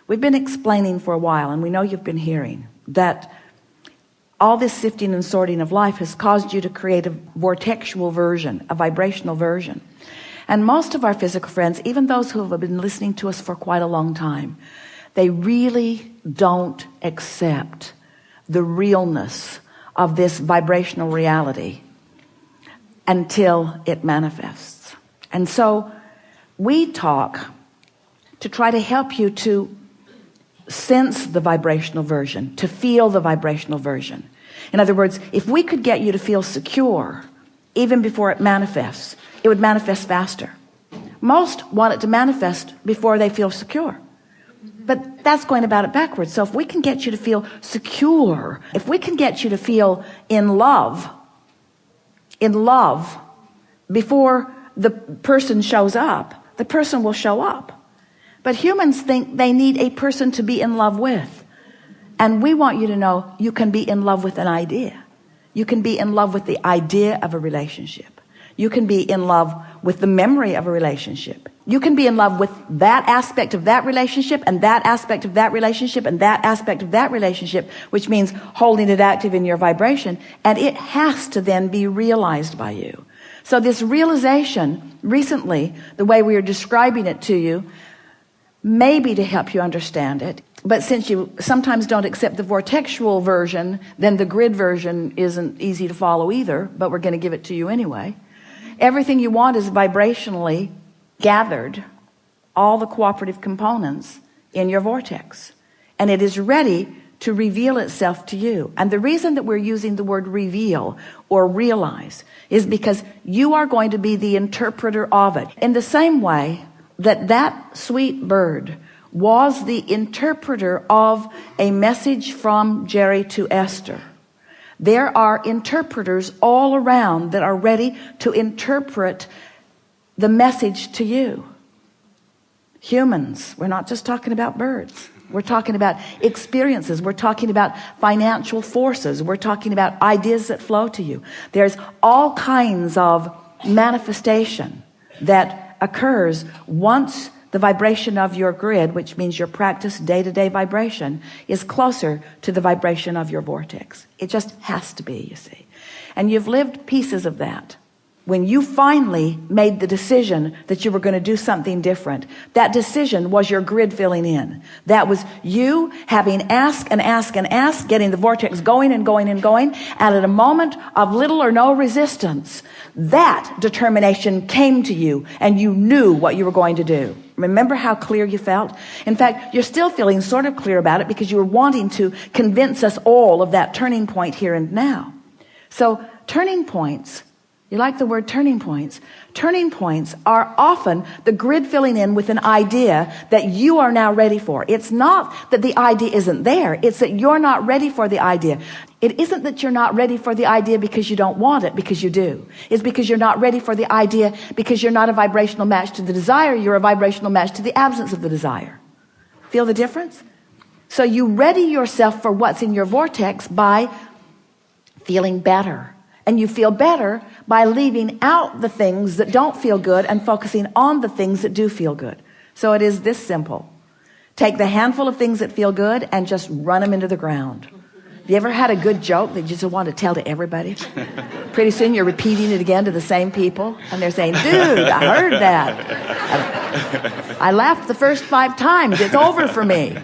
We've been explaining for a while, and we know you've been hearing, that all this sifting and sorting of life has caused you to create a vortexual version, a vibrational version. And most of our physical friends, even those who have been listening to us for quite a long time, they really don't accept the realness of this vibrational reality until it manifests. And so we talk to try to help you to sense the vibrational version, to feel the vibrational version. In other words, if we could get you to feel secure even before it manifests, it would manifest faster. Most want it to manifest before they feel secure, but that's going about it backwards. So if we can get you to feel secure, if we can get you to feel in love before the person shows up, the person will show up. But humans think they need a person to be in love with. And we want you to know you can be in love with an idea. You can be in love with the idea of a relationship. You can be in love with the memory of a relationship. You can be in love with that aspect of that relationship, and that aspect of that relationship, and that aspect of that relationship, which means holding it active in your vibration. And it has to then be realized by you. So this realization recently, the way we are describing it to you, maybe to help you understand it. But since you sometimes don't accept the vortexual version, then the grid version isn't easy to follow either, but we're going to give it to you anyway. Everything you want is vibrationally gathered, all the cooperative components in your vortex. And it is ready to reveal itself to you. And the reason that we're using the word reveal or realize is because you are going to be the interpreter of it. In the same way that sweet bird was the interpreter of a message from Jerry to Esther. There are interpreters all around that are ready to interpret the message to you. Humans, we're not just talking about birds. We're talking about experiences. We're talking about financial forces. We're talking about ideas that flow to you. There's all kinds of manifestation that occurs once the vibration of your grid, which means your practice day-to-day vibration, is closer to the vibration of your vortex. It just has to be, you see. And you've lived pieces of that. When you finally made the decision that you were going to do something different, that decision was your grid filling in. That was you having asked and asked and asked, getting the vortex going and going and going, and at a moment of little or no resistance, that determination came to you and you knew what you were going to do. Remember how clear you felt? In fact, you're still feeling sort of clear about it because you were wanting to convince us all of that turning point here and now. So turning points, you like the word turning points? Turning points are often the grid filling in with an idea that you are now ready for. It's not that the idea isn't there. It's that you're not ready for the idea. It isn't that you're not ready for the idea because you don't want it, because you do. It's because you're not ready for the idea because you're not a vibrational match to the desire. You're a vibrational match to the absence of the desire. Feel the difference? So you ready yourself for what's in your vortex by feeling better. And you feel better by leaving out the things that don't feel good and focusing on the things that do feel good. So it is this simple. Take the handful of things that feel good and just run them into the ground. Have you ever had a good joke that you just want to tell to everybody? Pretty soon you're repeating it again to the same people, and they're saying, dude, I heard that. I laughed the first 5 times. It's over for me.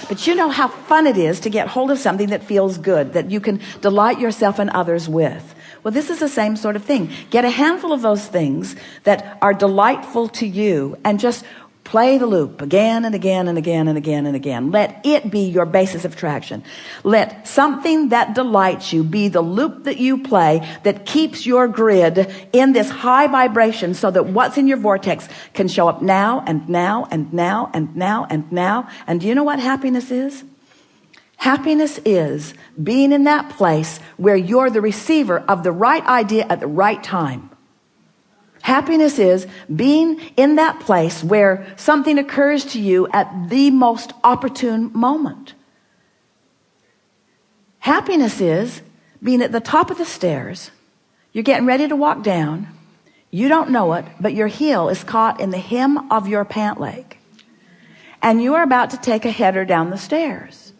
But you know how fun it is to get hold of something that feels good, that you can delight yourself and others with. Well, this is the same sort of thing. Get a handful of those things that are delightful to you and just play the loop again and again and again and again and again. Let it be your basis of traction. Let something that delights you be the loop that you play that keeps your grid in this high vibration so that what's in your vortex can show up now and now and now and now and now. And do you know what happiness is? Happiness is being in that place where you're the receiver of the right idea at the right time. Happiness is being in that place where something occurs to you at the most opportune moment. Happiness is being at the top of the stairs. You're getting ready to walk down. You don't know it, but your heel is caught in the hem of your pant leg. and you are about to take a header down the stairs.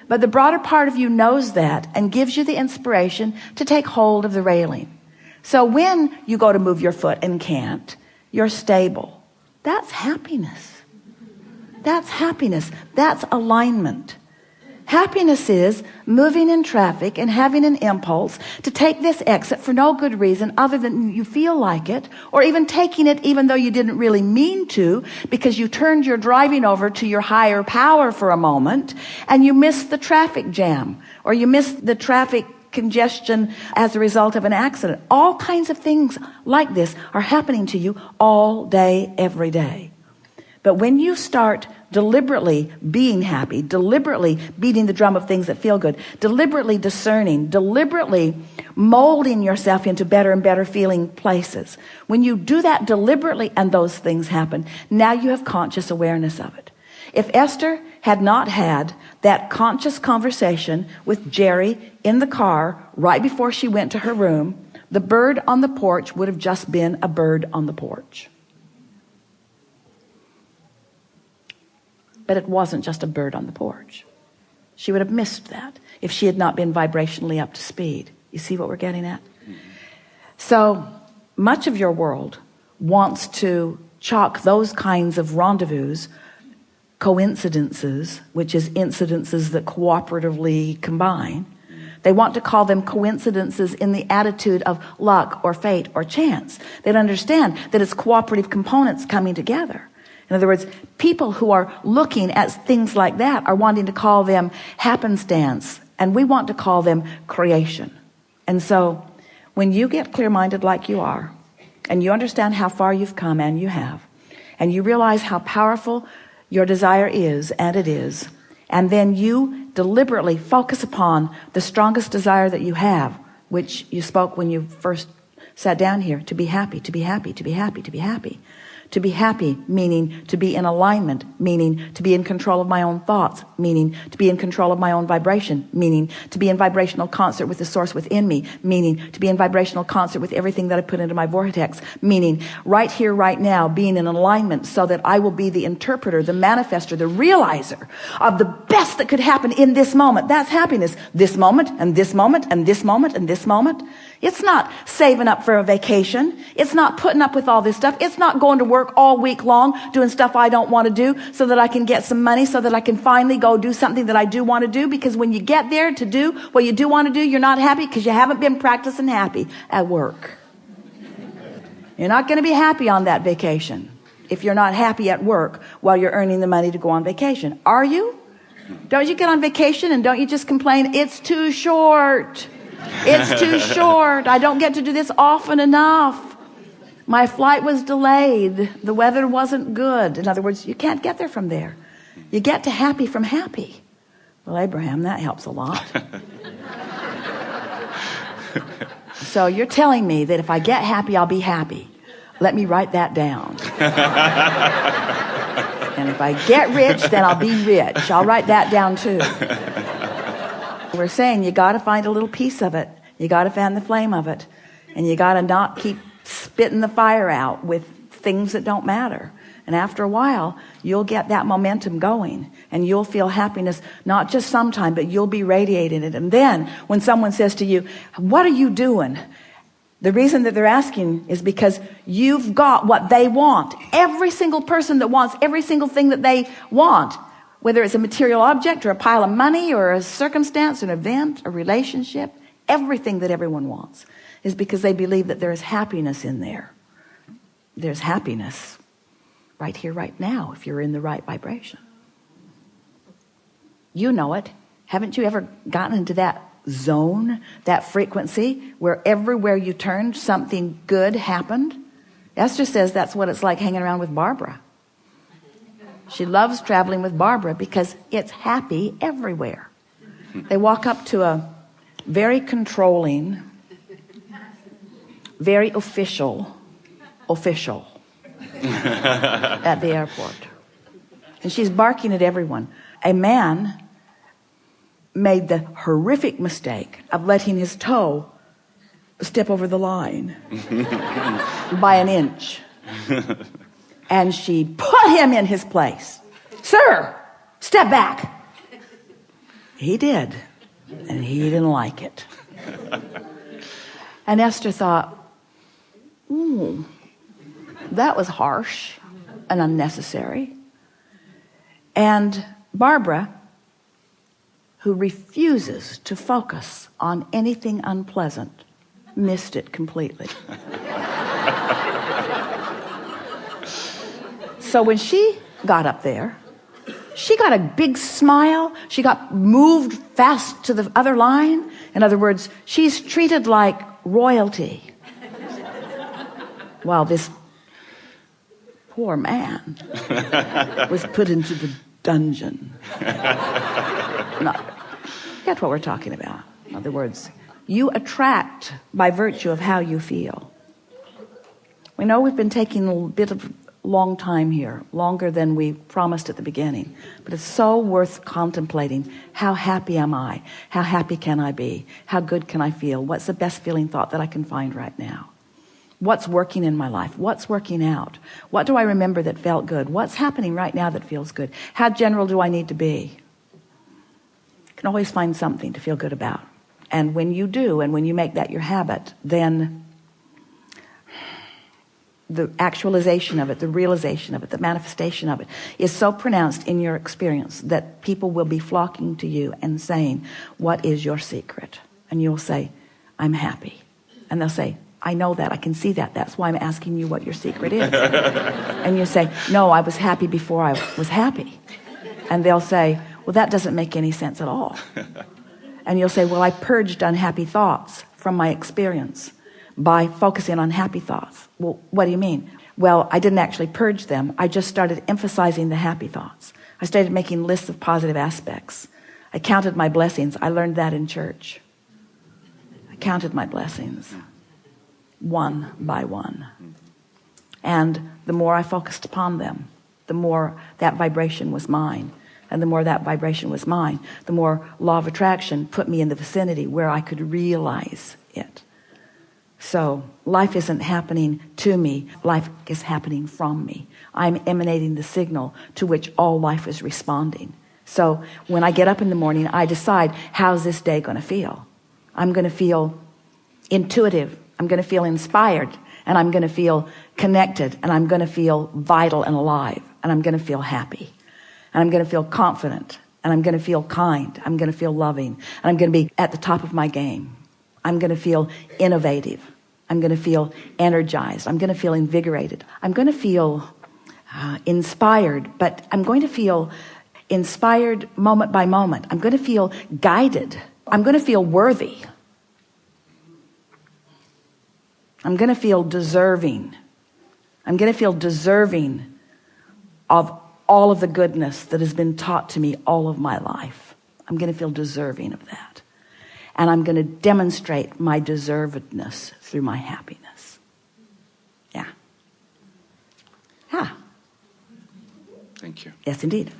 But the broader part of you knows that and gives you the inspiration to take hold of the railing. So when you go to move your foot and can't, you're stable. That's happiness. That's happiness. That's alignment. Happiness is moving in traffic and having an impulse to take this exit for no good reason other than you feel like it, or even taking it even though you didn't really mean to, because you turned your driving over to your higher power for a moment and you missed the traffic jam, or you missed the traffic congestion as a result of an accident. All kinds of things like this are happening to you all day, every day. But when you start deliberately being happy, deliberately beating the drum of things that feel good, deliberately discerning, deliberately molding yourself into better and better feeling places, when you do that deliberately and those things happen, now you have conscious awareness of it. If Esther had not had that conscious conversation with Jerry in the car right before she went to her room, the bird on the porch would have just been a bird on the porch. But it wasn't just a bird on the porch. She would have missed that if she had not been vibrationally up to speed. You see what we're getting at? So much of your world wants to chalk those kinds of rendezvous, coincidences, which is incidences that cooperatively combine. They want to call them coincidences in the attitude of luck or fate or chance. They don't understand that it's cooperative components coming together. In other words, people who are looking at things like that are wanting to call them happenstance, and we want to call them creation. And so when you get clear-minded like you are, and you understand how far you've come, and you have, and you realize how powerful your desire is, and it is, and then you deliberately focus upon the strongest desire that you have, which you spoke when you first sat down here, to be happy, to be happy, to be happy, to be happy. To be happy, meaning to be in alignment, meaning to be in control of my own thoughts, meaning to be in control of my own vibration, meaning to be in vibrational concert with the source within me, meaning to be in vibrational concert with everything that I put into my vortex, meaning right here, right now, being in alignment so that I will be the interpreter, the manifester, the realizer of the best that could happen in this moment. That's happiness. This moment, and this moment, and this moment, and this moment. It's not saving up for a vacation. It's not putting up with all this stuff. It's not going to work all week long doing stuff I don't want to do so that I can get some money, so that I can finally go do something that I do want to do. Because when you get there to do what you do want to do, you're not happy because you haven't been practicing happy at work. You're not going to be happy on that vacation if you're not happy at work while you're earning the money to go on vacation. Are you? Don't you get on vacation and don't you just complain, it's too short? It's too short. I don't get to do this often enough. My flight was delayed. The weather wasn't good. In other words, you can't get there from there. You get to happy from happy. Well, Abraham, that helps a lot. So you're telling me that if I get happy, I'll be happy. Let me write that down. And if I get rich, then I'll be rich. I'll write that down too. We're saying you got to find a little piece of it. You got to fan the flame of it. And you got to not keep spitting the fire out with things that don't matter. And after a while, you'll get that momentum going. And you'll feel happiness, not just sometime, but you'll be radiating it. And then when someone says to you, what are you doing? The reason that they're asking is because you've got what they want. Every single person that wants every single thing that they want, whether it's a material object or a pile of money or a circumstance, an event, a relationship, everything that everyone wants is because they believe that there is happiness in there. There's happiness right here, right now, if you're in the right vibration. You know it. Haven't you ever gotten into that zone, that frequency, where everywhere you turned, something good happened? Esther says that's what it's like hanging around with Barbara. She loves traveling with Barbara because it's happy everywhere. They walk up to a very controlling, very official at the airport. And she's barking at everyone. A man made the horrific mistake of letting his toe step over the line by an inch. And she put him in his place. sir, step back. He did, and he didn't like it. And Esther thought, ooh, that was harsh and unnecessary. And Barbara, who refuses to focus on anything unpleasant, missed it completely. So when she got up there, she got a big smile. She got moved fast to the other line. In other words, she's treated like royalty. While this poor man was put into the dungeon. No, get what we're talking about. In other words, you attract by virtue of how you feel. We know we've been taking a bit of long time here, longer than we promised at the beginning, but it's so worth contemplating. How happy am I? How happy can I be? How good can I feel? What's the best feeling thought that I can find right now? What's working in my life? What's working out? What do I remember that felt good? What's happening right now that feels good? How general do I need to be? You can always find something to feel good about. And when you do, and when you make that your habit, then the actualization of it, the realization of it, the manifestation of it is so pronounced in your experience that people will be flocking to you and saying, what is your secret? And you'll say, I'm happy. And they'll say, I know that, I can see that. That's why I'm asking you what your secret is. And you say, no, I was happy before I was happy. And they'll say, well, that doesn't make any sense at all. And you'll say, well, I purged unhappy thoughts from my experience by focusing on happy thoughts. Well, what do you mean? Well, I didn't actually purge them. I just started emphasizing the happy thoughts. I started making lists of positive aspects. I counted my blessings. I learned that in church. I counted my blessings one by one. And the more I focused upon them, the more that vibration was mine. And the more that vibration was mine, the more law of attraction put me in the vicinity where I could realize it. So life isn't happening to me, life is happening from me. I'm emanating the signal to which all life is responding. So when I get up in the morning, I decide, how's this day going to feel? I'm going to feel intuitive, I'm going to feel inspired, and I'm going to feel connected, and I'm going to feel vital and alive, and I'm going to feel happy, and I'm going to feel confident, and I'm going to feel kind, I'm going to feel loving, and I'm going to be at the top of my game. I'm going to feel innovative. I'm going to feel energized. I'm going to feel invigorated. I'm going to feel inspired, but I'm going to feel inspired moment by moment. I'm going to feel guided. I'm going to feel worthy. I'm going to feel deserving. I'm going to feel deserving of all of the goodness that has been taught to me all of my life. I'm going to feel deserving of that. And I'm going to demonstrate my deservedness through my happiness. Yeah. Thank you. Yes, indeed.